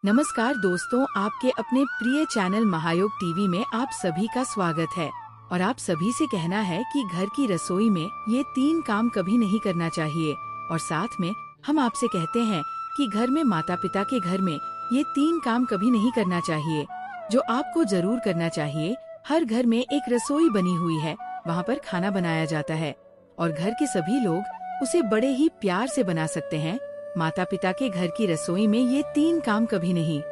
नमस्कार दोस्तों, आपके अपने प्रिय चैनल महायोग टीवी में आप सभी का स्वागत है। और आप सभी से कहना है कि घर की रसोई में ये 3 काम कभी नहीं करना चाहिए। और साथ में हम आपसे कहते हैं कि घर में माता पिता के घर में ये 3 काम कभी नहीं करना चाहिए, जो आपको जरूर करना चाहिए। हर घर में एक रसोई बनी हुई है, वहाँ पर खाना बनाया जाता है और घर के सभी लोग उसे बड़े ही प्यार से बना सकते हैं। माता पिता के घर की रसोई में ये 3 काम कभी नहीं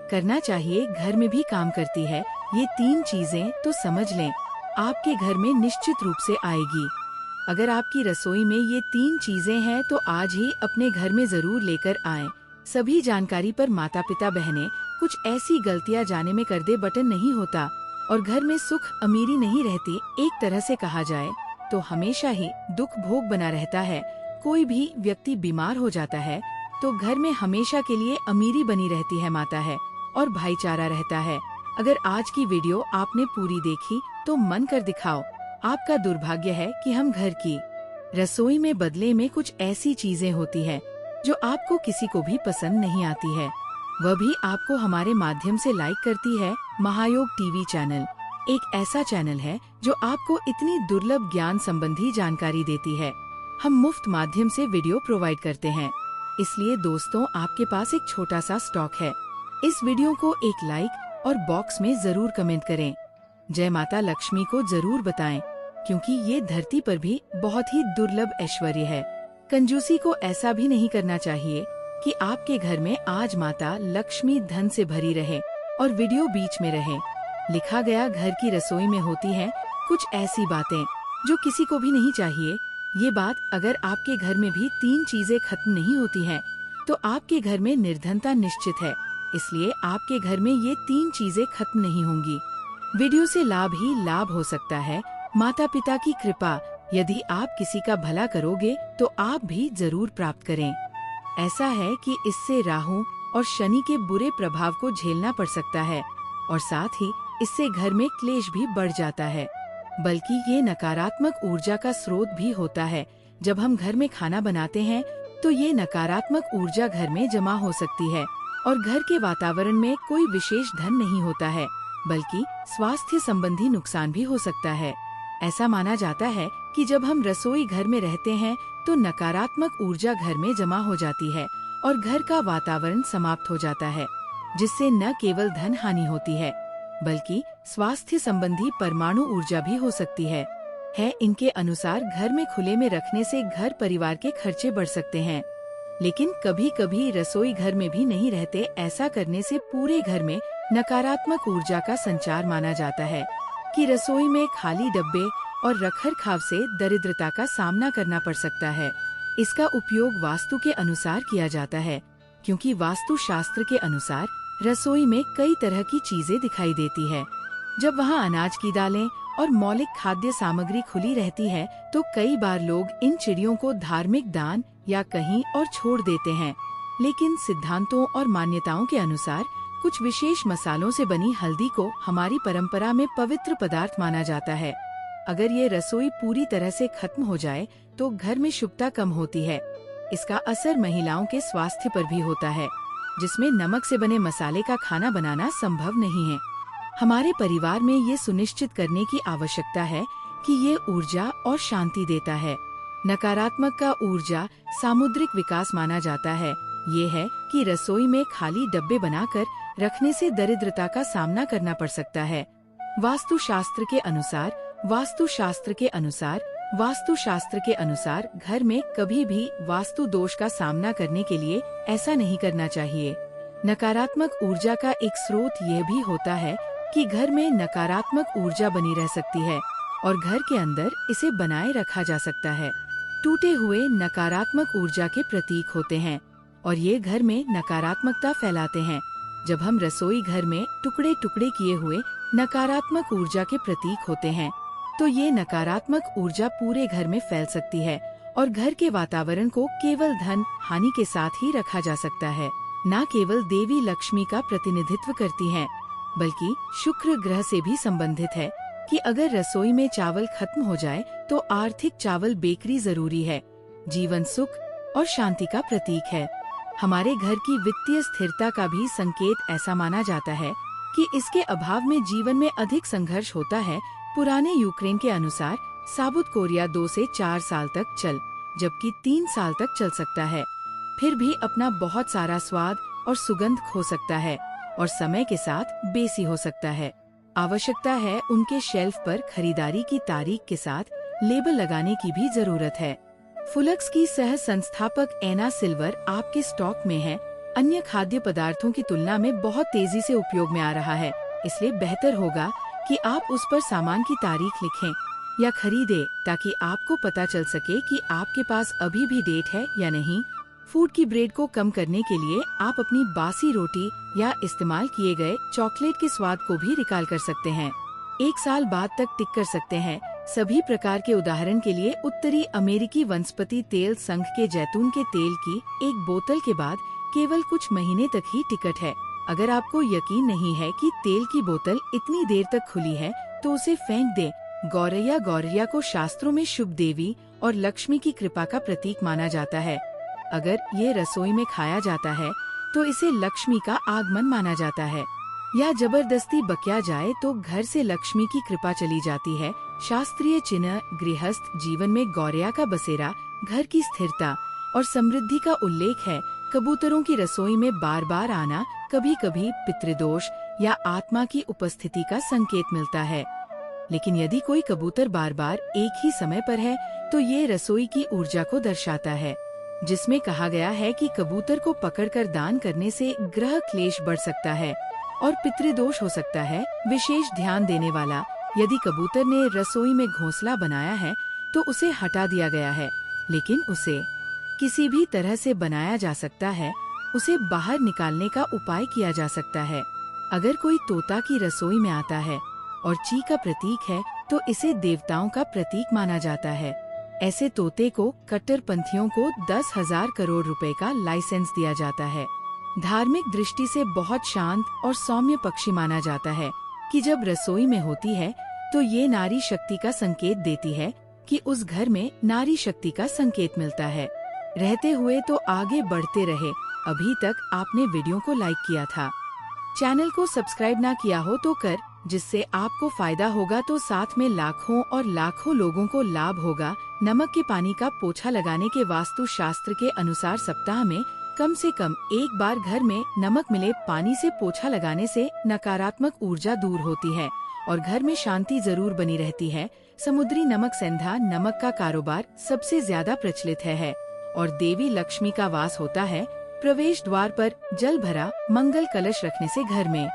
करना चाहिए। घर में भी काम करती है ये 3 चीजें, तो समझ लें आपके घर में निश्चित रूप से आएगी। अगर आपकी रसोई में ये 3 चीजें हैं तो आज ही अपने घर में जरूर लेकर आएं। सभी जानकारी पर माता पिता बहनें कुछ ऐसी गलतियां जाने में कर दे बटन नहीं होता और घर में सुख अमीरी नहीं रहती। एक तरह से कहा जाए तो हमेशा ही दुख भोग बना रहता है। कोई भी व्यक्ति बीमार हो जाता है तो घर में हमेशा के लिए अमीरी बनी रहती है, माता है और भाईचारा रहता है। अगर आज की वीडियो आपने पूरी देखी तो मन कर दिखाओ। आपका दुर्भाग्य है कि हम घर की रसोई में बदले में कुछ ऐसी चीजें होती है जो आपको किसी को भी पसंद नहीं आती है, वह भी आपको हमारे माध्यम से लाइक करती है। महायोग टीवी चैनल एक ऐसा चैनल है जो आपको इतनी दुर्लभ ज्ञान संबंधी जानकारी देती है। हम मुफ्त माध्यम से वीडियो प्रोवाइड करते हैं, इसलिए दोस्तों आपके पास एक छोटा सा स्टॉक है। इस वीडियो को एक लाइक और बॉक्स में जरूर कमेंट करें। जय माता लक्ष्मी को जरूर बताएं, क्योंकि ये धरती पर भी बहुत ही दुर्लभ ऐश्वर्य है। कंजूसी को ऐसा भी नहीं करना चाहिए कि आपके घर में आज माता लक्ष्मी धन से भरी रहे और वीडियो बीच में रहे। लिखा गया घर की रसोई में होती है कुछ ऐसी बातें जो किसी को भी नहीं चाहिए। ये बात अगर आपके घर में भी 3 चीजें खत्म नहीं होती हैं, तो आपके घर में निर्धनता निश्चित है। इसलिए आपके घर में ये 3 चीजें खत्म नहीं होंगी। वीडियो से लाभ ही लाभ हो सकता है। माता पिता की कृपा, यदि आप किसी का भला करोगे तो आप भी जरूर प्राप्त करें। ऐसा है कि इससे राहु और शनि के बुरे प्रभाव को झेलना पड़ सकता है और साथ ही इससे घर में क्लेश भी बढ़ जाता है। बल्कि ये नकारात्मक ऊर्जा का स्रोत भी होता है। जब हम घर में खाना बनाते हैं तो ये नकारात्मक ऊर्जा घर में जमा हो सकती है और घर के वातावरण में कोई विशेष धन नहीं होता है, बल्कि स्वास्थ्य संबंधी नुकसान भी हो सकता है। ऐसा माना जाता है कि जब हम रसोई घर में रहते हैं तो नकारात्मक ऊर्जा घर में जमा हो जाती है और घर का वातावरण समाप्त हो जाता है, जिससे न केवल धन हानि होती है बल्कि स्वास्थ्य संबंधी परमाणु ऊर्जा भी हो सकती है। इनके अनुसार घर में खुले में रखने से घर परिवार के खर्चे बढ़ सकते हैं, लेकिन कभी कभी रसोई घर में भी नहीं रहते। ऐसा करने से पूरे घर में नकारात्मक ऊर्जा का संचार माना जाता है कि रसोई में खाली डब्बे और रखरखाव से दरिद्रता का सामना करना पड़ सकता है। इसका उपयोग वास्तु के अनुसार किया जाता है, क्योंकि वास्तु शास्त्र के अनुसार रसोई में कई तरह की चीजें दिखाई देती है। जब वहाँ अनाज की दालें और मौलिक खाद्य सामग्री खुली रहती है तो कई बार लोग इन चिड़ियों को धार्मिक दान या कहीं और छोड़ देते हैं। लेकिन सिद्धांतों और मान्यताओं के अनुसार कुछ विशेष मसालों से बनी हल्दी को हमारी परंपरा में पवित्र पदार्थ माना जाता है। अगर ये रसोई पूरी तरह से खत्म हो जाए तो घर में शुभता कम होती है। इसका असर महिलाओं के स्वास्थ्य पर भी होता है, जिसमें नमक से बने मसाले का खाना बनाना संभव नहीं है। हमारे परिवार में ये सुनिश्चित करने की आवश्यकता है कि ये ऊर्जा और शांति देता है। नकारात्मक का ऊर्जा सामुद्रिक विकास माना जाता है। ये है कि रसोई में खाली डब्बे बनाकर रखने से दरिद्रता का सामना करना पड़ सकता है। वास्तुशास्त्र के अनुसार घर में कभी भी वास्तु दोष का सामना करने के लिए ऐसा नहीं करना चाहिए। नकारात्मक ऊर्जा का एक स्रोत यह भी होता है कि घर में नकारात्मक ऊर्जा बनी रह सकती है और घर के अंदर इसे बनाए रखा जा सकता है। टूटे हुए नकारात्मक ऊर्जा के प्रतीक होते हैं और ये घर में नकारात्मकता फैलाते हैं। जब हम रसोई घर में टुकड़े टुकड़े किए हुए नकारात्मक ऊर्जा के प्रतीक होते हैं तो ये नकारात्मक ऊर्जा पूरे घर में फैल सकती है और घर के वातावरण को केवल धन हानि के साथ ही रखा जा सकता है। न केवल देवी लक्ष्मी का प्रतिनिधित्व करती हैं, बल्कि शुक्र ग्रह से भी संबंधित है कि अगर रसोई में चावल खत्म हो जाए तो आर्थिक चावल बेकरी जरूरी है। जीवन सुख और शांति का प्रतीक है। हमारे घर की वित्तीय स्थिरता का भी संकेत ऐसा माना जाता है कि इसके अभाव में जीवन में अधिक संघर्ष होता है। पुराने यूक्रेन के अनुसार साबुत कोरिया 2 से 4 साल तक जबकि 3 साल तक चल सकता है। फिर भी अपना बहुत सारा स्वाद और सुगंध खो सकता है और समय के साथ बेसी हो सकता है। आवश्यकता है उनके शेल्फ पर खरीदारी की तारीख के साथ लेबल लगाने की भी जरूरत है। फुलक्स की सह संस्थापक एना सिल्वर आपके स्टॉक में है। अन्य खाद्य पदार्थों की तुलना में बहुत तेजी से उपयोग में आ रहा है, इसलिए बेहतर होगा कि आप उस पर सामान की तारीख लिखें या खरीदें ताकि आपको पता चल सके कि आपके पास अभी भी डेट है या नहीं। फूड की ब्रेड को कम करने के लिए आप अपनी बासी रोटी या इस्तेमाल किए गए चॉकलेट के स्वाद को भी रिकॉल कर सकते हैं। 1 साल बाद तक टिक कर सकते हैं। सभी प्रकार के उदाहरण के लिए उत्तरी अमेरिकी वनस्पति तेल संघ के जैतून के तेल की एक बोतल के बाद केवल कुछ महीने तक ही टिकट है। अगर आपको यकीन नहीं है कि तेल की बोतल इतनी देर तक खुली है तो उसे फेंक दें। गौरैया को शास्त्रों में शुभ देवी और लक्ष्मी की कृपा का प्रतीक माना जाता है। अगर ये रसोई में खाया जाता है तो इसे लक्ष्मी का आगमन माना जाता है। या जबरदस्ती बकिया जाए तो घर से लक्ष्मी की कृपा चली जाती है। शास्त्रीय चिन्ह गृहस्थ जीवन में गौरैया का बसेरा घर की स्थिरता और समृद्धि का उल्लेख है। कबूतरों की रसोई में बार बार आना कभी कभी पितृदोष या आत्मा की उपस्थिति का संकेत मिलता है। लेकिन यदि कोई कबूतर बार बार एक ही समय पर है तो ये रसोई की ऊर्जा को दर्शाता है, जिसमें कहा गया है कि कबूतर को पकड़कर दान करने से ग्रह क्लेश बढ़ सकता है और पितृदोष हो सकता है। विशेष ध्यान देने वाला, यदि कबूतर ने रसोई में घोंसला बनाया है तो उसे हटा दिया गया है, लेकिन उसे किसी भी तरह से बनाया जा सकता है। उसे बाहर निकालने का उपाय किया जा सकता है। अगर कोई तोता की रसोई में आता है और ची का प्रतीक है तो इसे देवताओं का प्रतीक माना जाता है। ऐसे तोते को कट्टरपंथियों को 10,000 करोड़ रुपए का लाइसेंस दिया जाता है। धार्मिक दृष्टि से बहुत शांत और सौम्य पक्षी माना जाता है कि जब रसोई में होती है तो ये नारी शक्ति का संकेत देती है कि उस घर में नारी शक्ति का संकेत मिलता है। रहते हुए तो आगे बढ़ते रहे। अभी तक आपने वीडियो को लाइक किया था, चैनल को सब्सक्राइब ना किया हो तो कर, जिससे आपको फायदा होगा तो साथ में लाखों और लाखों लोगों को लाभ होगा। नमक के पानी का पोछा लगाने के वास्तु शास्त्र के अनुसार सप्ताह में कम से कम एक बार घर में नमक मिले पानी से पोछा लगाने से नकारात्मक ऊर्जा दूर होती है और घर में शांति जरूर बनी रहती है। समुद्री नमक सेंधा नमक का कारोबार सबसे ज्यादा प्रचलित है और देवी लक्ष्मी का वास होता है। प्रवेश द्वार पर जल भरा मंगल कलश रखने से घर में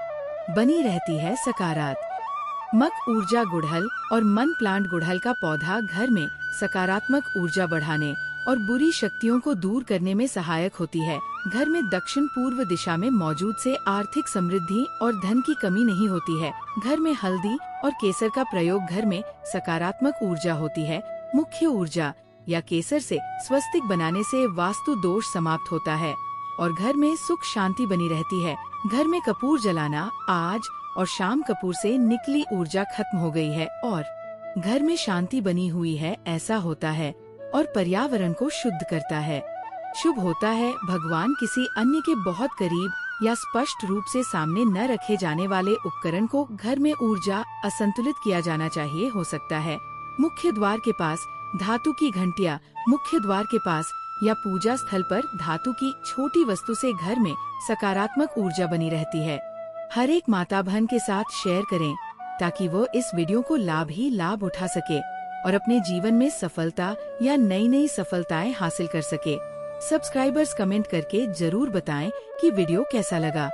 बनी रहती है सकारात्मक ऊर्जा। गुड़हल और मन प्लांट गुड़हल का पौधा घर में सकारात्मक ऊर्जा बढ़ाने और बुरी शक्तियों को दूर करने में सहायक होती है। घर में दक्षिण पूर्व दिशा में मौजूद से आर्थिक समृद्धि और धन की कमी नहीं होती है। घर में हल्दी और केसर का प्रयोग घर में सकारात्मक ऊर्जा होती है। मुख्य ऊर्जा या केसर से स्वस्तिक बनाने से वास्तु दोष समाप्त होता है और घर में सुख शांति बनी रहती है। घर में कपूर जलाना, आज और शाम कपूर से निकली ऊर्जा खत्म हो गई है और घर में शांति बनी हुई है, ऐसा होता है और पर्यावरण को शुद्ध करता है। शुभ होता है भगवान किसी अन्य के बहुत करीब या स्पष्ट रूप से सामने न रखे जाने वाले उपकरण को घर में ऊर्जा असंतुलित किया जाना चाहिए हो सकता है। मुख्य द्वार के पास धातु की घंटियां, मुख्य द्वार के पास या पूजा स्थल पर धातु की छोटी वस्तु से घर में सकारात्मक ऊर्जा बनी रहती है। हर एक माता बहन के साथ शेयर करें ताकि वो इस वीडियो को लाभ ही लाभ उठा सके और अपने जीवन में सफलता या नई नई सफलताएं हासिल कर सके। सब्सक्राइबर्स कमेंट करके जरूर बताएं कि वीडियो कैसा लगा।